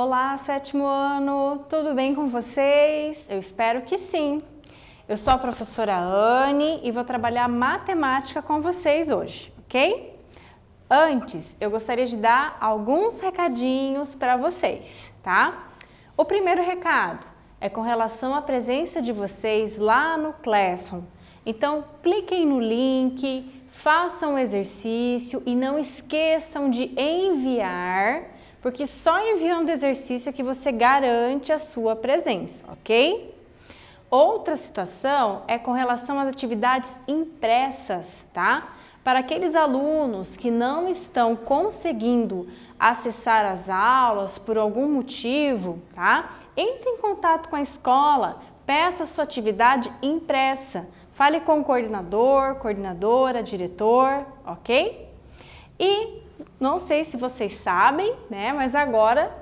Olá, sétimo ano, tudo bem com vocês? Eu espero que sim. Eu sou a professora Anne e vou trabalhar matemática com vocês hoje, ok? Antes, eu gostaria de dar alguns recadinhos para vocês, tá? O primeiro recado é com relação à presença de vocês lá no Classroom. Então, cliquem no link, façam o exercício e não esqueçam de enviar, porque só enviando o exercício é que você garante a sua presença, ok? Outra situação é com relação às atividades impressas, tá? Para aqueles alunos que não estão conseguindo acessar as aulas por algum motivo, tá? Entre em contato com a escola, peça a sua atividade impressa. Fale com o coordenador, coordenadora, diretor, ok? E não sei se vocês sabem, né? Mas agora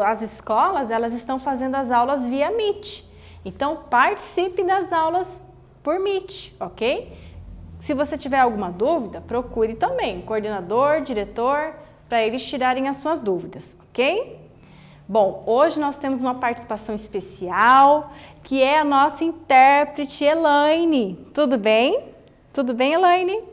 as escolas, elas estão fazendo as aulas via Meet. Então, participe das aulas por Meet, ok? Se você tiver alguma dúvida, procure também coordenador, diretor, para eles tirarem as suas dúvidas, ok? Bom, hoje nós temos uma participação especial, que é a nossa intérprete Elaine. Tudo bem? Tudo bem, Elaine?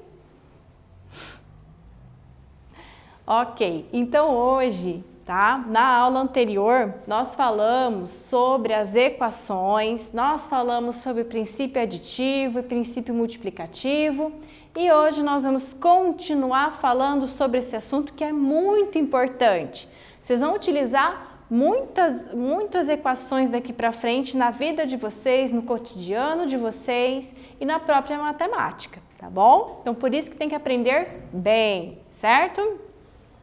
Ok, então hoje, tá? Na aula anterior, nós falamos sobre as equações, nós falamos sobre o princípio aditivo e princípio multiplicativo e hoje nós vamos continuar falando sobre esse assunto que é muito importante. Vocês vão utilizar muitas equações daqui para frente na vida de vocês, no cotidiano de vocês e na própria matemática, tá bom? Então, por isso que tem que aprender bem, certo?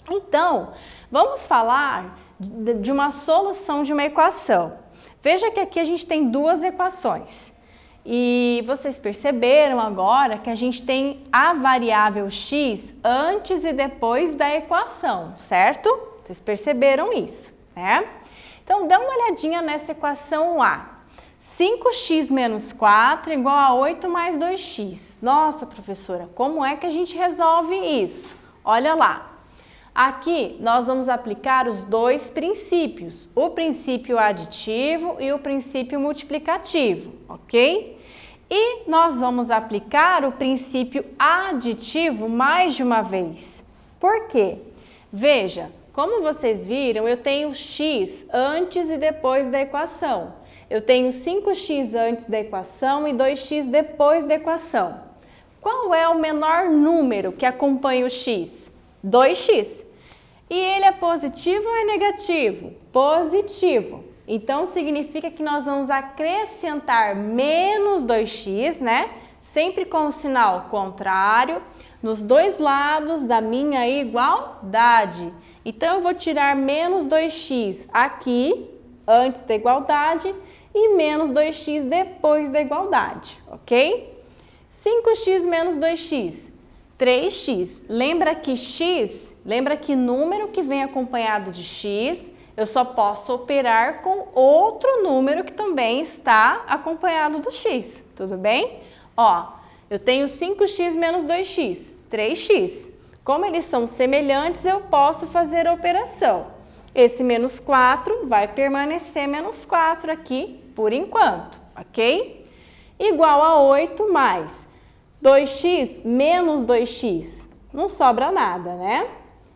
Então, vamos falar de uma solução de uma equação. Veja que aqui a gente tem duas equações. E vocês perceberam agora que a gente tem a variável x antes e depois da equação, certo? Vocês perceberam isso, né? Então, dá uma olhadinha nessa equação A. 5x menos 4 igual a 8 mais 2x. Nossa, professora, como é que a gente resolve isso? Olha lá. Aqui nós vamos aplicar os dois princípios, o princípio aditivo e o princípio multiplicativo, ok? E nós vamos aplicar o princípio aditivo mais de uma vez. Por quê? Veja, como vocês viram, eu tenho x antes e depois da equação. Eu tenho 5x antes da equação e 2x depois da equação. Qual é o menor número que acompanha o x? 2x. E ele é positivo ou é negativo? Positivo. Então, significa que nós vamos acrescentar menos 2x, né? Sempre com o sinal contrário, nos dois lados da minha igualdade. Então, eu vou tirar menos 2x aqui, antes da igualdade, e menos 2x depois da igualdade, ok? 5x menos 2x. 3x. Lembra que número que vem acompanhado de x, eu só posso operar com outro número que também está acompanhado do x, tudo bem? Ó, eu tenho 5x menos 2x, 3x. Como eles são semelhantes, eu posso fazer a operação. Esse menos 4 vai permanecer menos 4 aqui por enquanto, ok? Igual a 8 mais 2x menos 2x, não sobra nada, né?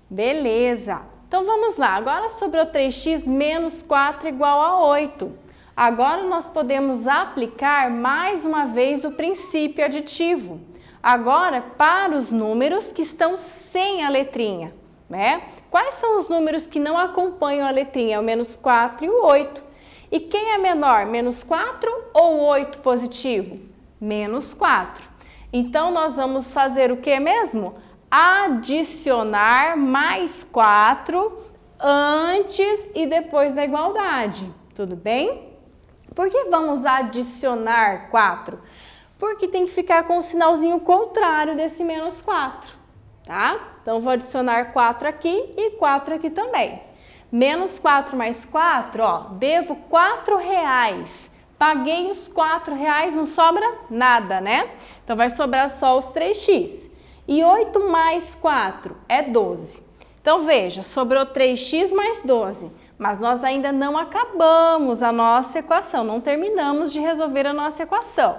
Beleza. Então, vamos lá. Agora sobrou 3x menos 4 igual a 8. Agora, nós podemos aplicar mais uma vez o princípio aditivo. Agora, para os números que estão sem a letrinha, né? Quais são os números que não acompanham a letrinha? O menos 4 e o 8. E quem é menor, menos 4 ou 8 positivo? Menos 4. Então, nós vamos fazer o que mesmo? Adicionar mais 4 antes e depois da igualdade. Tudo bem? Por que vamos adicionar 4? Porque tem que ficar com o sinalzinho contrário desse menos 4, tá? Então, vou adicionar 4 aqui e 4 aqui também. Menos 4 mais 4, ó, devo R$4. Paguei os R$4, não sobra nada, né? Então, vai sobrar só os 3x. E 8 mais 4 é 12. Então, veja, sobrou 3x mais 12. Mas nós ainda não acabamos a nossa equação, não terminamos de resolver a nossa equação.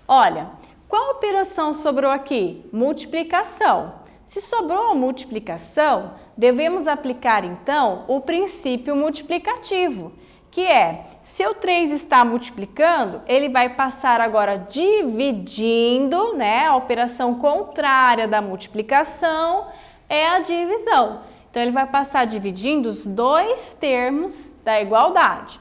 Olha, qual operação sobrou aqui? Multiplicação. Se sobrou a multiplicação, devemos aplicar então o princípio multiplicativo, que é, se o 3 está multiplicando, ele vai passar agora dividindo, né? A operação contrária da multiplicação é a divisão. Então, ele vai passar dividindo os dois termos da igualdade.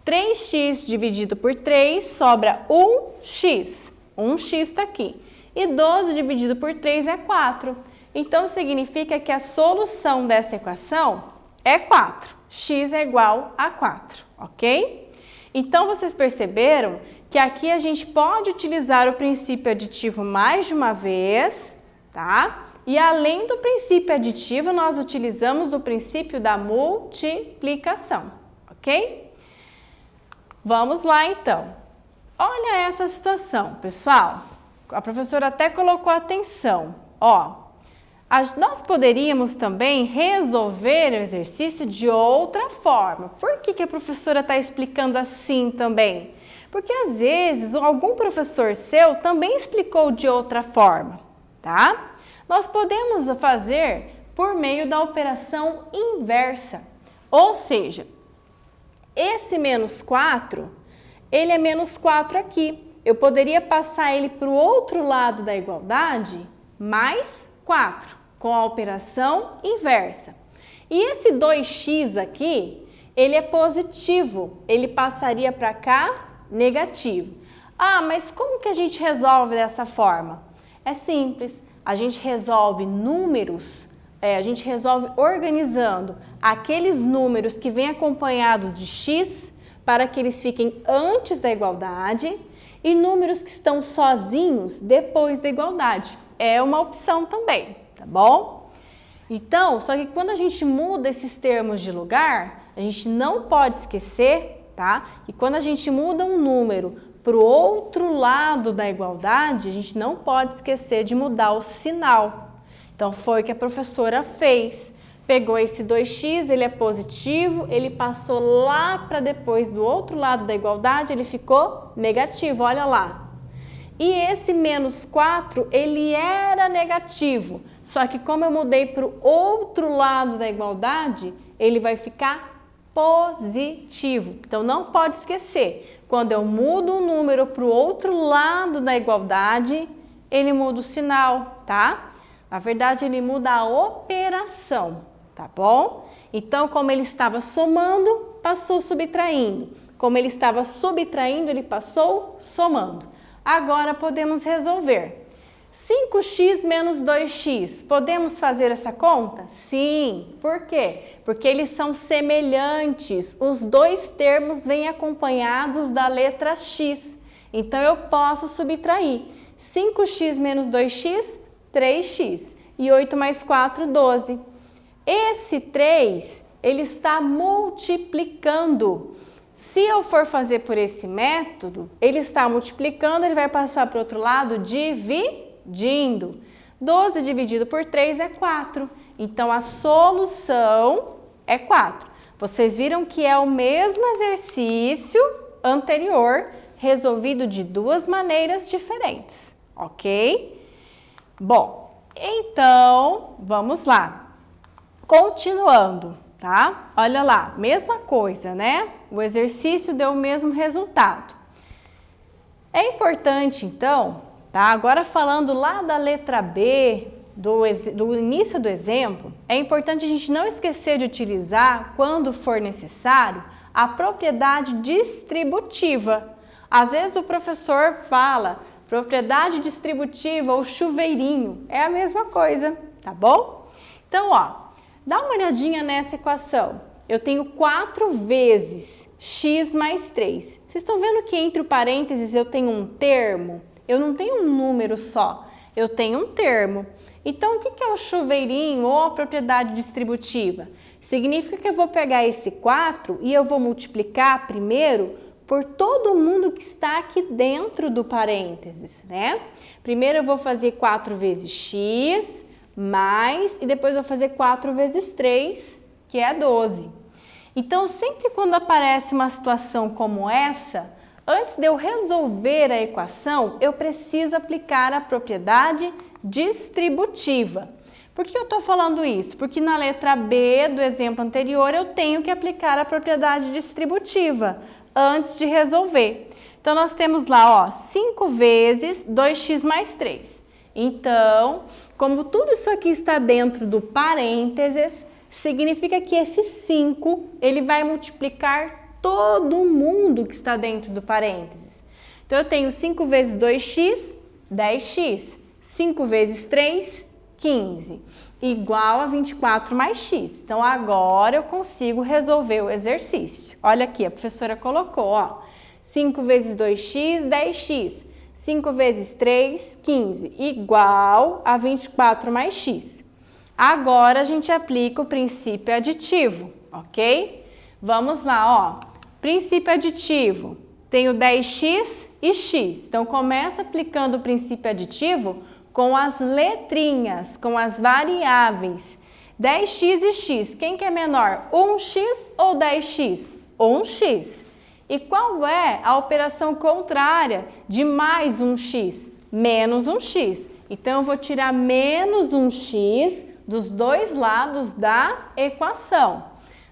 3x dividido por 3 sobra 1x. 1x está aqui. E 12 dividido por 3 é 4. Então, significa que a solução dessa equação é 4. X é igual a 4, ok? Então, vocês perceberam que aqui a gente pode utilizar o princípio aditivo mais de uma vez, tá? E além do princípio aditivo, nós utilizamos o princípio da multiplicação, ok? Vamos lá, então. Olha essa situação, pessoal. A professora até colocou atenção. Ó, nós poderíamos também resolver o exercício de outra forma. Por que a professora está explicando assim também? Porque às vezes algum professor seu também explicou de outra forma, tá? Nós podemos fazer por meio da operação inversa. Ou seja, esse menos 4, ele é menos 4 aqui. Eu poderia passar ele para o outro lado da igualdade, mais 4, com a operação inversa. E esse 2x aqui, ele é positivo, ele passaria para cá, negativo. Ah, mas como que a gente resolve dessa forma? É simples. A gente resolve números, a gente resolve organizando aqueles números que vêm acompanhados de x para que eles fiquem antes da igualdade e números que estão sozinhos depois da igualdade. É uma opção também, tá bom? Então, só que quando a gente muda esses termos de lugar, a gente não pode esquecer, tá? E quando a gente muda um número para o outro lado da igualdade, a gente não pode esquecer de mudar o sinal. Então, foi o que a professora fez. Pegou esse 2x, ele é positivo, ele passou lá para depois do outro lado da igualdade, ele ficou negativo, olha lá. E esse menos 4, ele era negativo, só que como eu mudei para o outro lado da igualdade, ele vai ficar positivo. Então, não pode esquecer, quando eu mudo um número para o outro lado da igualdade, ele muda o sinal, tá? Na verdade, ele muda a operação, tá bom? Então, como ele estava somando, passou subtraindo. Como ele estava subtraindo, ele passou somando. Agora, podemos resolver. 5x menos 2x, podemos fazer essa conta? Sim. Por quê? Porque eles são semelhantes. Os dois termos vêm acompanhados da letra x. Então, eu posso subtrair. 5x menos 2x, 3x. E 8 mais 4, 12. Esse 3, ele está multiplicando. Se eu for fazer por esse método, ele está multiplicando, ele vai passar para o outro lado dividindo. 12 dividido por 3 é 4. Então, a solução é 4. Vocês viram que é o mesmo exercício anterior, resolvido de duas maneiras diferentes, ok? Bom, então, vamos lá. Continuando, tá? Olha lá, mesma coisa, né? O exercício deu o mesmo resultado. É importante, então, tá? Agora falando lá da letra B, do início do exemplo, é importante a gente não esquecer de utilizar, quando for necessário, a propriedade distributiva. Às vezes o professor fala propriedade distributiva ou chuveirinho, é a mesma coisa, tá bom? Então, ó, dá uma olhadinha nessa equação. Eu tenho 4 vezes x mais 3. Vocês estão vendo que entre o parênteses eu tenho um termo? Eu não tenho um número só, eu tenho um termo. Então, o que é o chuveirinho ou a propriedade distributiva? Significa que eu vou pegar esse 4 e eu vou multiplicar primeiro por todo mundo que está aqui dentro do parênteses, né? Primeiro eu vou fazer 4 vezes x, mais, e depois eu vou fazer 4 vezes 3, que é 12. Então, sempre quando aparece uma situação como essa, antes de eu resolver a equação, eu preciso aplicar a propriedade distributiva. Por que eu estou falando isso? Porque na letra B do exemplo anterior eu tenho que aplicar a propriedade distributiva antes de resolver. Então, nós temos lá, ó, 5 vezes 2x mais 3. Então, como tudo isso aqui está dentro do parênteses, significa que esse 5, ele vai multiplicar todo mundo que está dentro do parênteses. Então, eu tenho 5 vezes 2x, 10x. 5 vezes 3, 15. Igual a 24 mais x. Então, agora eu consigo resolver o exercício. Olha aqui, a professora colocou, ó. 5 vezes 2x, 10x. 5 vezes 3, 15. Igual a 24 mais x. Agora, a gente aplica o princípio aditivo, ok? Vamos lá, ó. Princípio aditivo. Tenho 10x e x. Então, começa aplicando o princípio aditivo com as letrinhas, com as variáveis. 10x e x. Quem que é menor? 1x ou 10x? 1x. E qual é a operação contrária de mais 1x? Menos 1x. Então, eu vou tirar menos 1x dos dois lados da equação.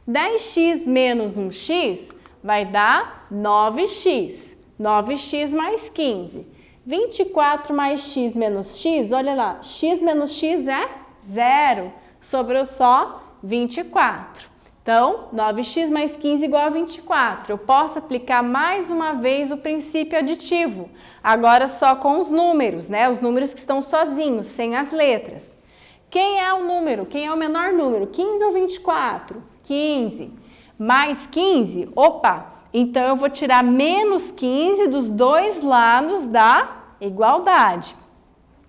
10x menos 1x vai dar 9x. 9x mais 15. 24 mais x menos x, olha lá, x menos x é 0. Sobrou só 24. Então, 9x mais 15 igual a 24. Eu posso aplicar mais uma vez o princípio aditivo. Agora só com os números, né? Os números que estão sozinhos, sem as letras. Quem é o número? Quem é o menor número? 15 ou 24? 15. Mais 15? Opa! Então, eu vou tirar menos 15 dos dois lados da igualdade.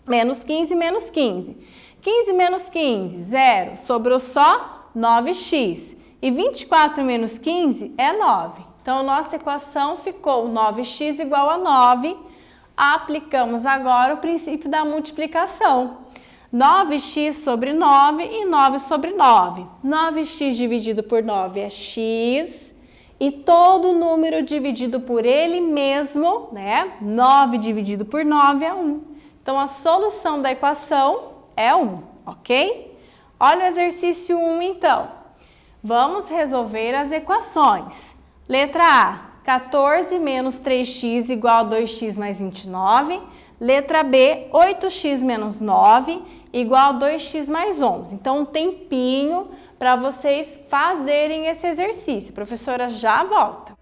Menos 15, menos 15. 15 menos 15, 0. Sobrou só 9x. E 24 menos 15 é 9. Então, nossa equação ficou 9x igual a 9. Aplicamos agora o princípio da multiplicação. 9x sobre 9 e 9 sobre 9. 9x dividido por 9 é x. E todo número dividido por ele mesmo, né? 9 dividido por 9 é 1. Então, a solução da equação é 1, ok? Olha o exercício 1, então. Vamos resolver as equações. Letra A, 14 menos 3x igual a 2x mais 29. Letra B, 8x menos 9 igual a 2x mais 11. Então, um tempinho para vocês fazerem esse exercício. A professora já volta.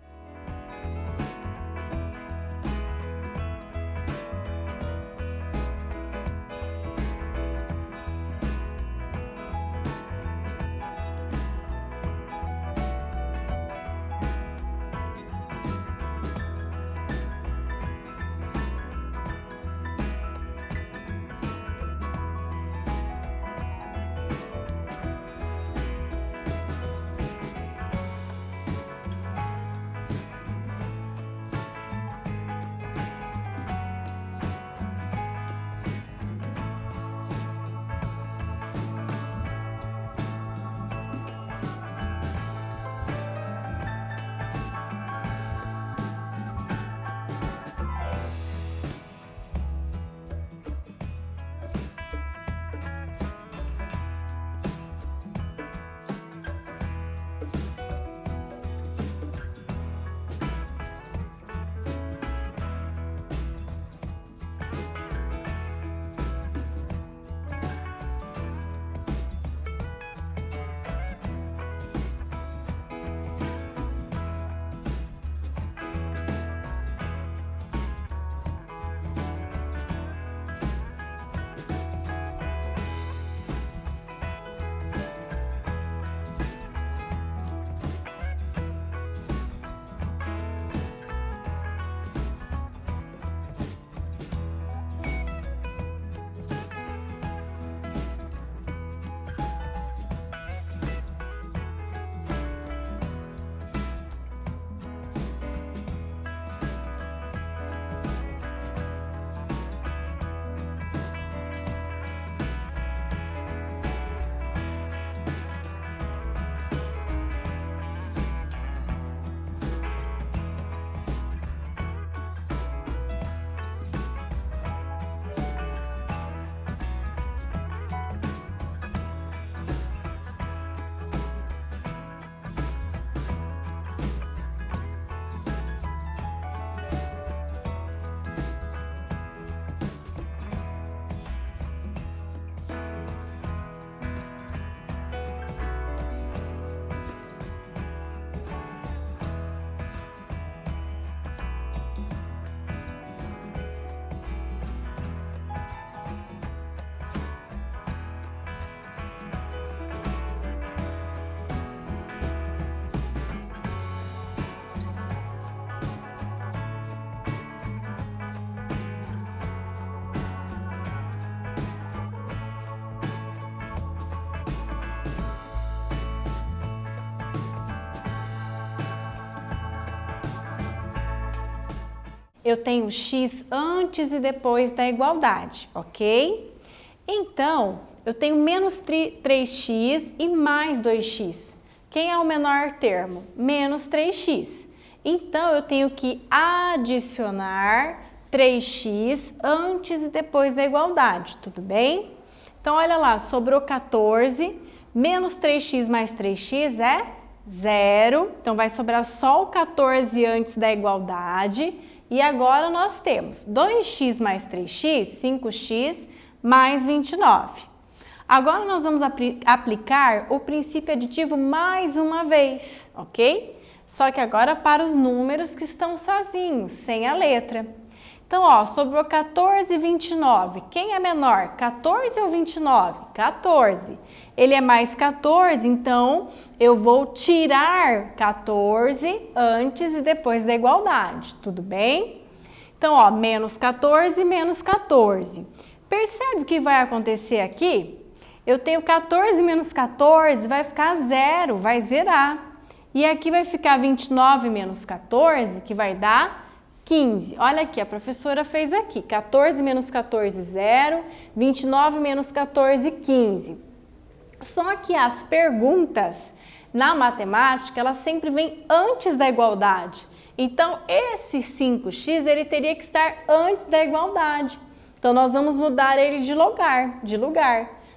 eu tenho x antes e depois da igualdade, ok? Então, eu tenho menos 3x e mais 2x. Quem é o menor termo? Menos 3x. Então, eu tenho que adicionar 3x antes e depois da igualdade, tudo bem? Então, olha lá, sobrou 14, menos 3x mais 3x é 0. Então, vai sobrar só o 14 antes da igualdade. E agora nós temos 2x mais 3x, 5x mais 29. Agora nós vamos aplicar o princípio aditivo mais uma vez, ok? Só que agora para os números que estão sozinhos, sem a letra. Então, ó, sobrou 14 e 29. Quem é menor, 14 ou 29? 14. Ele é mais 14, então eu vou tirar 14 antes e depois da igualdade, tudo bem? Então, ó, menos 14, menos 14. Percebe o que vai acontecer aqui? Eu tenho 14 menos 14, vai ficar 0, vai zerar. E aqui vai ficar 29 menos 14, que vai dar 15. Olha aqui, a professora fez aqui, 14 menos 14, 0, 29 menos 14, 15. Só que as perguntas na matemática, elas sempre vêm antes da igualdade. Então, esse 5x, ele teria que estar antes da igualdade. Então, nós vamos mudar ele de lugar.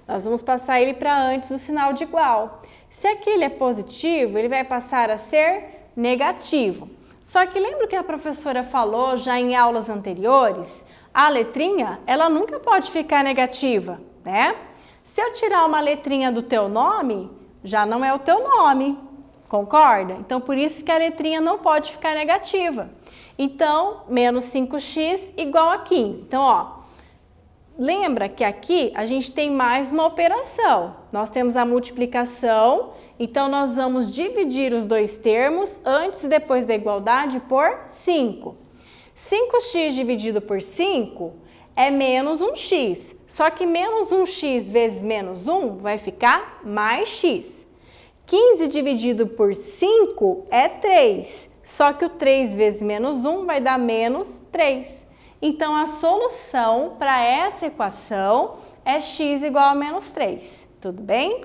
Nós vamos passar ele para antes do sinal de igual. Se aqui ele é positivo, ele vai passar a ser negativo. Só que lembra o que a professora falou já em aulas anteriores? A letrinha, ela nunca pode ficar negativa, né? Se eu tirar uma letrinha do teu nome, já não é o teu nome, concorda? Então, por isso que a letrinha não pode ficar negativa. Então, menos 5x igual a 15. Então, ó, lembra que aqui a gente tem mais uma operação. Nós temos a multiplicação, então nós vamos dividir os dois termos antes e depois da igualdade por 5. 5x dividido por 5 é menos 1x, só que menos 1x vezes menos 1 vai ficar mais x. 15 dividido por 5 é 3, só que o 3 vezes menos 1 vai dar menos 3. Então, a solução para essa equação é x igual a menos 3, tudo bem?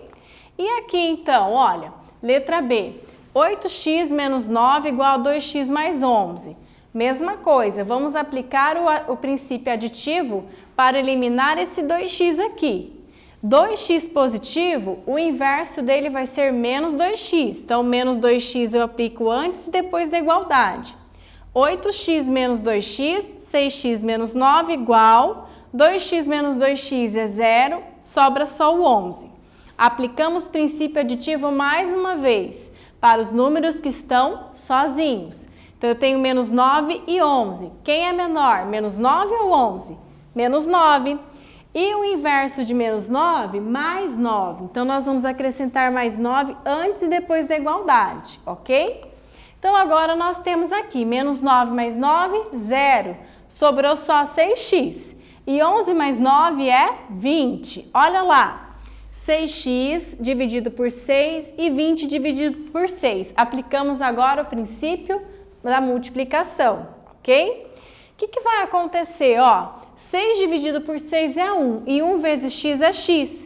E aqui, então, olha, letra B, 8x menos 9 igual a 2x mais 11. Mesma coisa, vamos aplicar o princípio aditivo para eliminar esse 2x aqui. 2x positivo, o inverso dele vai ser menos 2x. Então, menos 2x eu aplico antes e depois da igualdade. 8x menos 2x, 6x menos 9 igual, 2x menos 2x é 0, sobra só o 11. Aplicamos o princípio aditivo mais uma vez para os números que estão sozinhos. Então, eu tenho menos 9 e 11. Quem é menor, menos 9 ou 11? Menos 9. E o inverso de menos 9, mais 9. Então, nós vamos acrescentar mais 9 antes e depois da igualdade, ok? Então, agora nós temos aqui menos 9 mais 9, 0. Sobrou só 6x. E 11 mais 9 é 20. Olha lá, 6x dividido por 6 e 20 dividido por 6. Aplicamos agora o princípio da multiplicação, ok? O que vai acontecer? Ó, 6 dividido por 6 é 1 e 1 vezes x é x.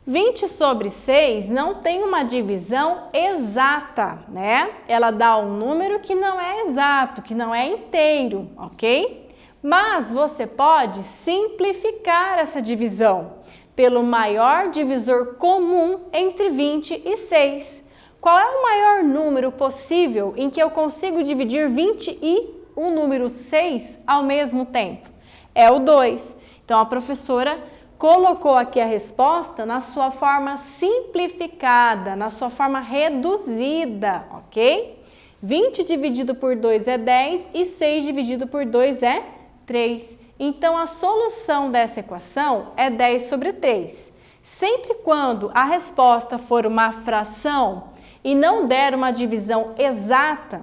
20 sobre 6 não tem uma divisão exata, né? Ela dá um número que não é exato, que não é inteiro, ok? Mas você pode simplificar essa divisão pelo maior divisor comum entre 20 e 6. Qual é o maior número possível em que eu consigo dividir 20 e o número 6 ao mesmo tempo? É o 2. Então, a professora colocou aqui a resposta na sua forma simplificada, na sua forma reduzida, ok? 20 dividido por 2 é 10 e 6 dividido por 2 é 3. Então, a solução dessa equação é 10 sobre 3. Sempre quando a resposta for uma fração e não der uma divisão exata,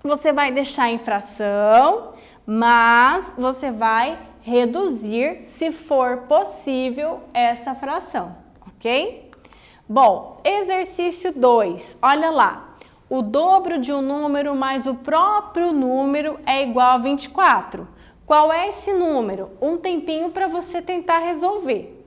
você vai deixar em fração, mas você vai reduzir, se for possível, essa fração, ok? Bom, exercício 2, olha lá. o dobro de um número mais o próprio número é igual a 24. Qual é esse número? Um tempinho para você tentar resolver.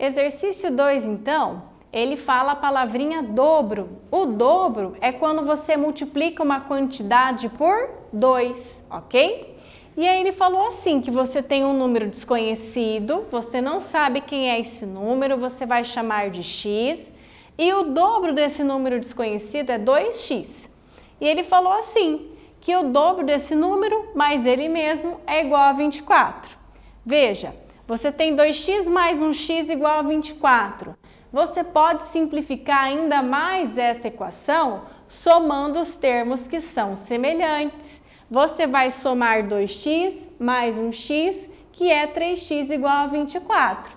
Exercício 2, então, ele fala a palavrinha dobro. O dobro é quando você multiplica uma quantidade por 2, ok? E aí ele falou assim, que você tem um número desconhecido, você não sabe quem é esse número, você vai chamar de x, e o dobro desse número desconhecido é 2x. E ele falou assim, que o dobro desse número mais ele mesmo é igual a 24. Veja, você tem 2x mais 1x igual a 24. Você pode simplificar ainda mais essa equação somando os termos que são semelhantes. Você vai somar 2x mais 1x, que é 3x igual a 24.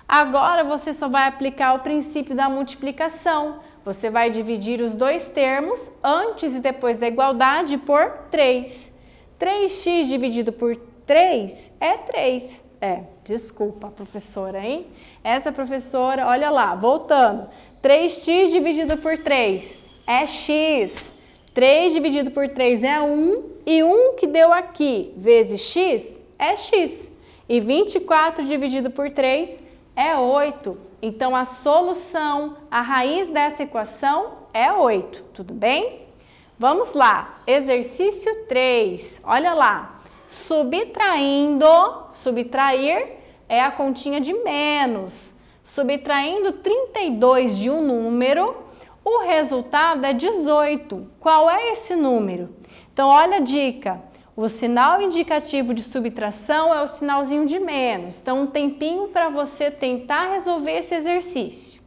Agora você só vai aplicar o princípio da multiplicação. Você vai dividir os dois termos, antes e depois da igualdade, por 3. 3x dividido por 3 é 3. Desculpa, professora, hein? Essa professora, olha lá, voltando. 3x dividido por 3 é x. 3 dividido por 3 é 1. E 1 que deu aqui vezes x é x. E 24 dividido por 3 é 8. Então, a solução, a raiz dessa equação é 8. Tudo bem? Vamos lá. Exercício 3. Olha lá. Subtrair é a continha de menos. Subtraindo 32 de um número, o resultado é 18. Qual é esse número? Então, olha a dica. O sinal indicativo de subtração é o sinalzinho de menos. Então, um tempinho para você tentar resolver esse exercício.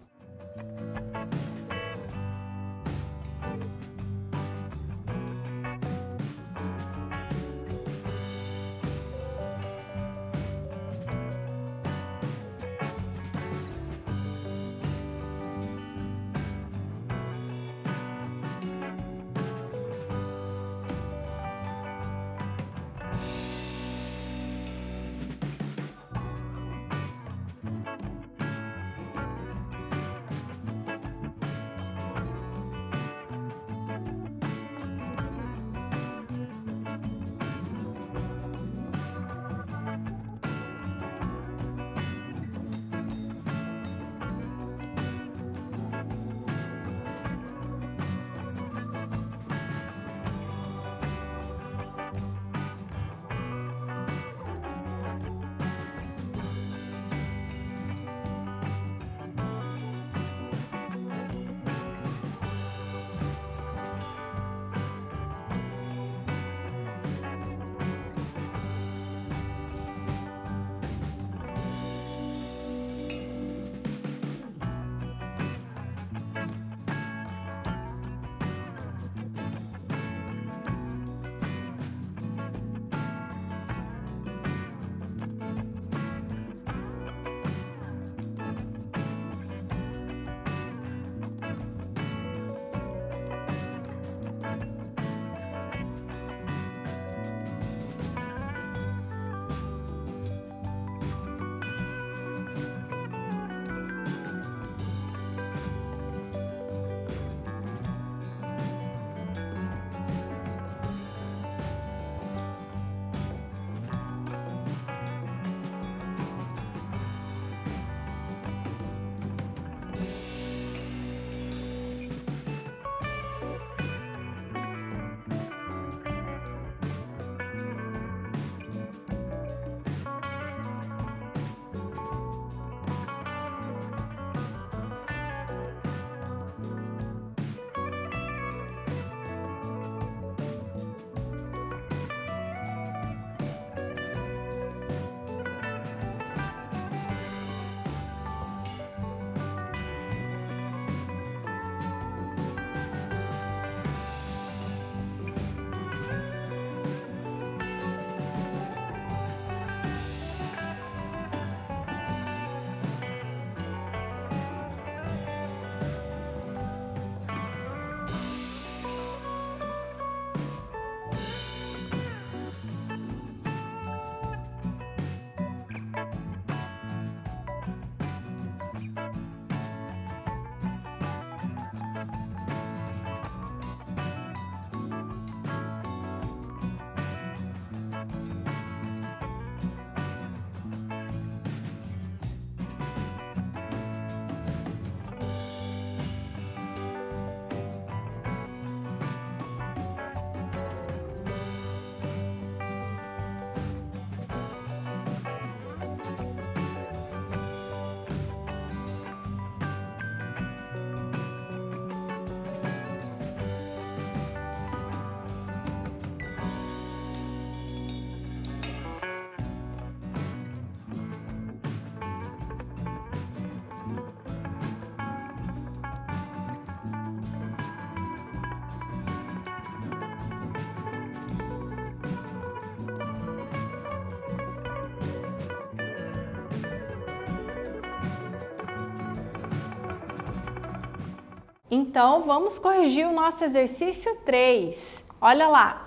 Então, vamos corrigir o nosso exercício 3. Olha lá.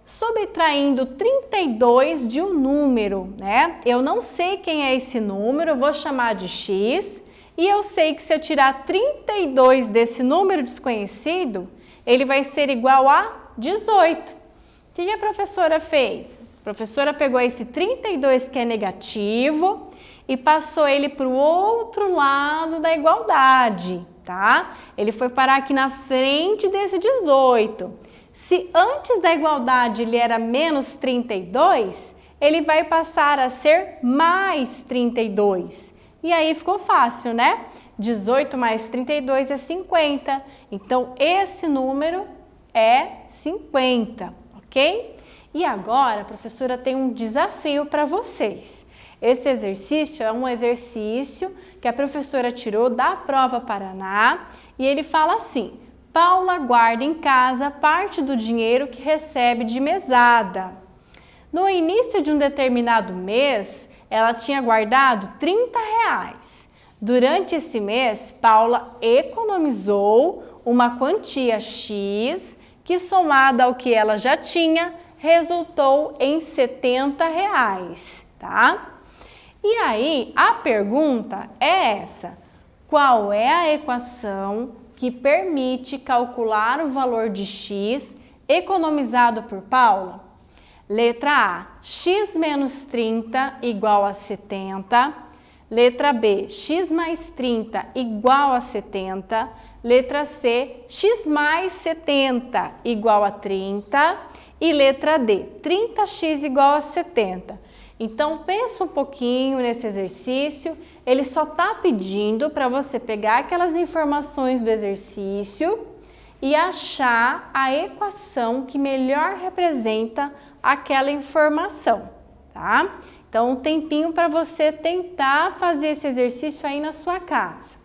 Subtraindo 32 de um número, né? Eu não sei quem é esse número, eu vou chamar de X. E eu sei que se eu tirar 32 desse número desconhecido, ele vai ser igual a 18. O que a professora fez? A professora pegou esse 32 que é negativo e passou ele para o outro lado da igualdade, tá? Ele foi parar aqui na frente desse 18. Se antes da igualdade ele era menos 32, ele vai passar a ser mais 32. E aí ficou fácil, né? 18 mais 32 é 50. Então, esse número é 50, ok? E agora, a professora tem um desafio para vocês. Esse exercício é um exercício que a professora tirou da Prova Paraná e ele fala assim: Paula guarda em casa parte do dinheiro que recebe de mesada. No início de um determinado mês, ela tinha guardado R$30. Durante esse mês, Paula economizou uma quantia X que, somada ao que ela já tinha, resultou em R$70, tá? E aí, a pergunta é essa: qual é a equação que permite calcular o valor de X economizado por Paula? Letra A, x menos 30 igual a 70. Letra B, x mais 30 igual a 70. Letra C, x mais 70 igual a 30. E letra D, 30x igual a 70. Então, pensa um pouquinho nesse exercício. Ele só está pedindo para você pegar aquelas informações do exercício e achar a equação que melhor representa aquela informação, tá? Então, um tempinho para você tentar fazer esse exercício aí na sua casa.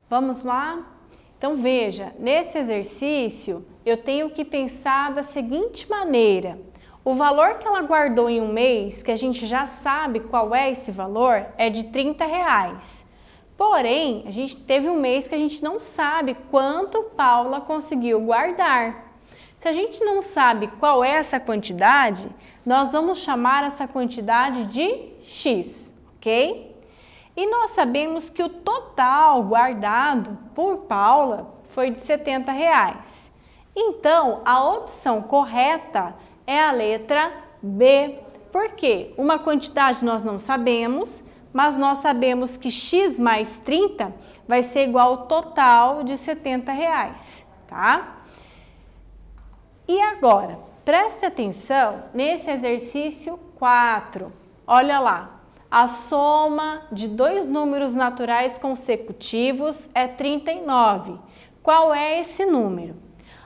Vamos lá? Então veja, nesse exercício eu tenho que pensar da seguinte maneira: o valor que ela guardou em um mês, que a gente já sabe qual é esse valor, é de R$30. Porém, a gente teve um mês que a gente não sabe quanto Paula conseguiu guardar. Se a gente não sabe qual é essa quantidade, nós vamos chamar essa quantidade de X, ok? E nós sabemos que o total guardado por Paula foi de R$70. Então, a opção correta é a letra B. Por quê? Uma quantidade nós não sabemos, mas nós sabemos que X mais 30 vai ser igual ao total de R$70, tá? E agora, preste atenção nesse exercício 4. Olha lá, a soma de dois números naturais consecutivos é 39. Qual é esse número?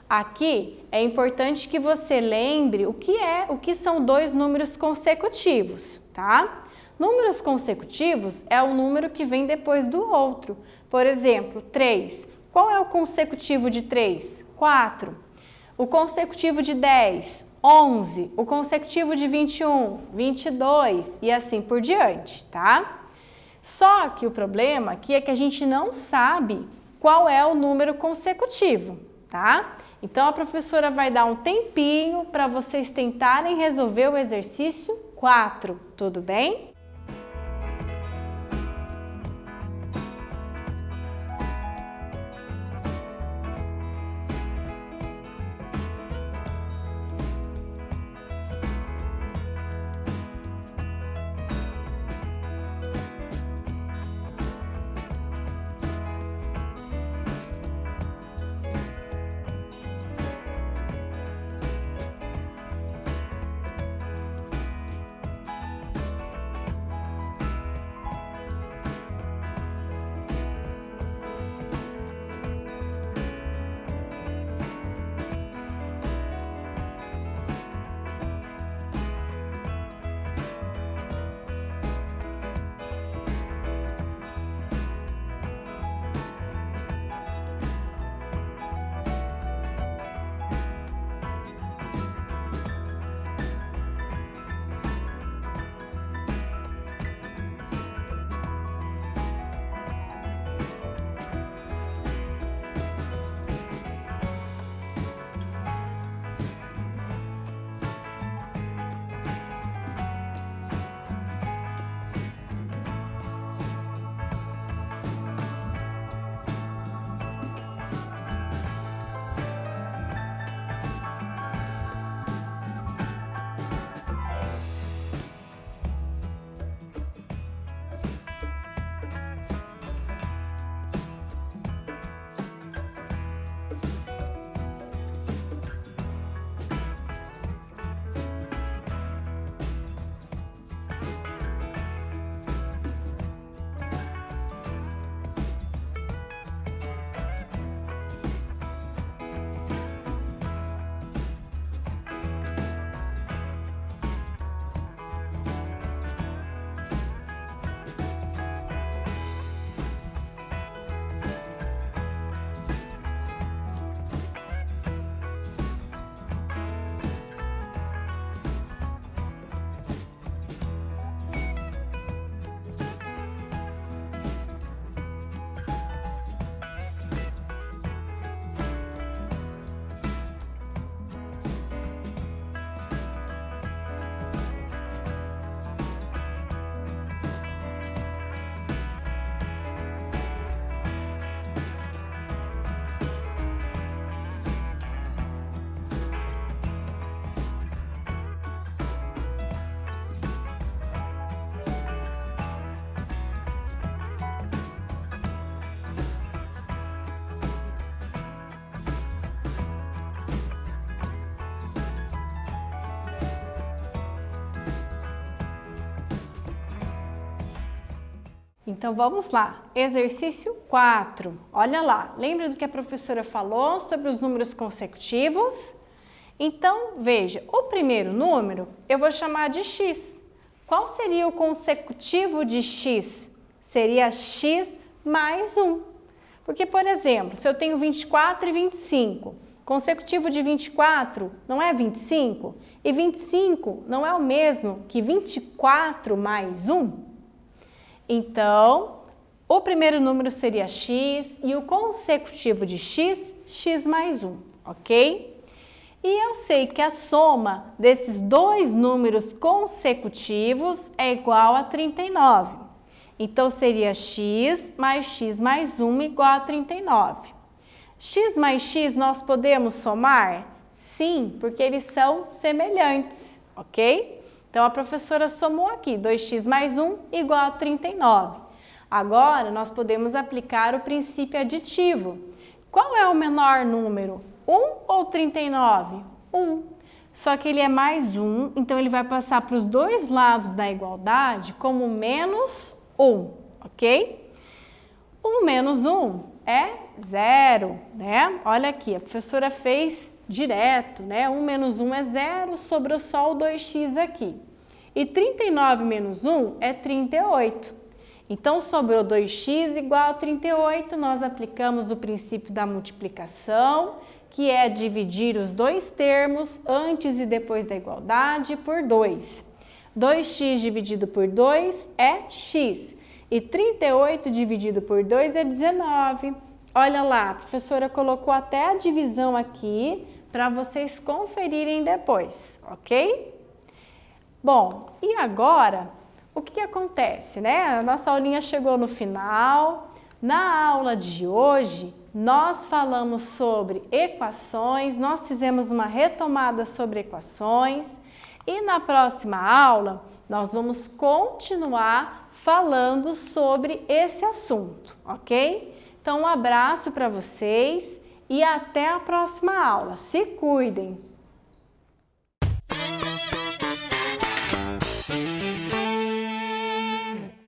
Aqui é importante que você lembre o que são dois números consecutivos, tá? Números consecutivos é o número que vem depois do outro. Por exemplo, 3. Qual é o consecutivo de 3? 4. O consecutivo de 10, 11, o consecutivo de 21, 22 e assim por diante, tá? Só que o problema aqui é que a gente não sabe qual é o número consecutivo, tá? Então a professora vai dar um tempinho para vocês tentarem resolver o exercício 4, tudo bem? Então vamos lá, exercício 4. Olha lá, lembra do que a professora falou sobre os números consecutivos? Então veja, o primeiro número eu vou chamar de x. Qual seria o consecutivo de x? Seria x mais 1. Porque, por exemplo, se eu tenho 24 e 25, consecutivo de 24 não é 25? E 25 não é o mesmo que 24 mais 1? Então, o primeiro número seria x e o consecutivo de x, x mais 1, ok? E eu sei que a soma desses dois números consecutivos é igual a 39. Então, seria x mais 1 igual a 39. X mais x nós podemos somar? Sim, porque eles são semelhantes, ok? Então, a professora somou aqui, 2x mais 1 igual a 39. Agora, nós podemos aplicar o princípio aditivo. Qual é o menor número? 1 ou 39? 1. Só que ele é mais 1, então ele vai passar para os dois lados da igualdade como menos 1, ok? 1 menos 1 é 0, né? Olha aqui, a professora fez direto, né? 1 menos 1 é 0, sobrou só o 2x aqui. E 39 menos 1 é 38. Então, sobrou 2x igual a 38, nós aplicamos o princípio da multiplicação, que é dividir os dois termos antes e depois da igualdade por 2. 2x dividido por 2 é x. E 38 dividido por 2 é 19. Olha lá, a professora colocou até a divisão aqui para vocês conferirem depois, ok? Bom, e agora, o que acontece, né? A nossa aulinha chegou no final. Na aula de hoje, nós falamos sobre equações, nós fizemos uma retomada sobre equações e na próxima aula nós vamos continuar falando sobre esse assunto, ok? Então, um abraço para vocês e até a próxima aula. Se cuidem!